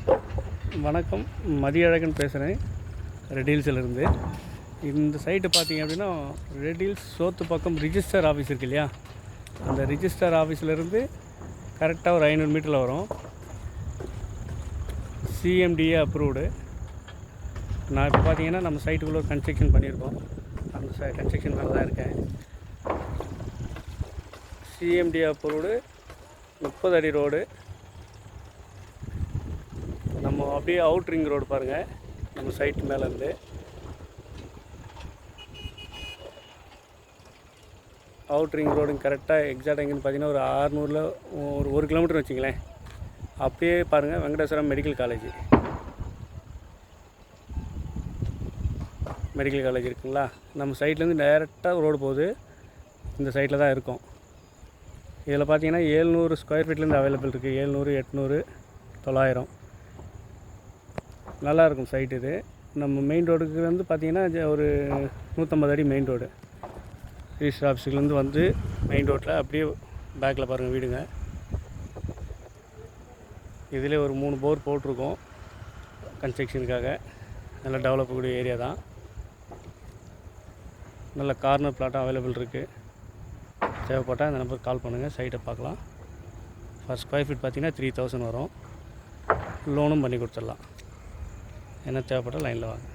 வணக்கம், மதியழகன் பேசுகிறேன், ரெட் ஹில்ஸிலிருந்து. இந்த சைட்டு பார்த்தீங்க அப்படின்னா, ரெட் ஹில்ஸ் சோத்து பக்கம் ரிஜிஸ்டர் ஆஃபீஸ் இருக்கு இல்லையா, அந்த ரிஜிஸ்டர் ஆஃபீஸ்லேருந்து கரெக்டாக ஒரு 500 மீட்டரில் வரும். CMDA approved. நான் இப்போ பார்த்தீங்கன்னா நம்ம சைட்டுக்குள்ளே கன்ஸ்ட்ரக்ஷன் பண்ணியிருக்கோம். அந்த கன்ஸ்ட்ரக்ஷன் மேலே தான் இருக்கேன். சிஎம்டிஏ அப்ரூவ்டு 30 அடி ரோடு. நம்ம அப்படியே அவுட் ரிங் ரோடு பாருங்கள், நம்ம சைட்டு மேலேருந்து அவுட் ரிங் ரோடுங்க கரெக்டாக எக்ஸாக்டாக எங்கேன்னு பார்த்தீங்கன்னா ஒரு 600 ஒரு கிலோமீட்டர் வச்சிங்களேன். அப்படியே பாருங்கள், வெங்கடேஸ்வரா மெடிக்கல் காலேஜ் இருக்குங்களா. நம்ம சைட்லேருந்து டைரெக்டாக ரோடு போகுது. இந்த சைட்டில் தான் இருக்கும். இதில் பார்த்தீங்கன்னா 700 ஸ்கொயர் ஃபீட்லேருந்து அவைலபிள் இருக்குது. 700, 800, 900 நல்லாயிருக்கும் சைட் இது. நம்ம மெயின் ரோடுக்கு வந்து பார்த்திங்கன்னா ஒரு 150 அடி மெயின் ரோடு. ரிஜிஸ்டர் ஆஃபீஸுலேருந்து வந்து மெயின் ரோட்டில் அப்படியே பேக்கில் பாருங்கள் வீடுங்க. இதிலே ஒரு 3 போர் போட்டிருக்கோம் கன்ஸ்ட்ரக்ஷனுக்காக. நல்லா டெவலப் கூடிய ஏரியா தான். நல்ல கார்னர் பிளாட்டாக அவைலபிள் இருக்குது. தேவைப்பட்டால் அந்த நம்பருக்கு கால் பண்ணுங்கள், சைட்டை பார்க்கலாம். ஃபர்ஸ்ட் ஸ்கொயர் ஃபீட் பார்த்திங்கன்னா 3000 வரும். லோனும் பண்ணி கொடுத்துடலாம். என்ன தேவைப்பட்டால் லைனில் வாங்க.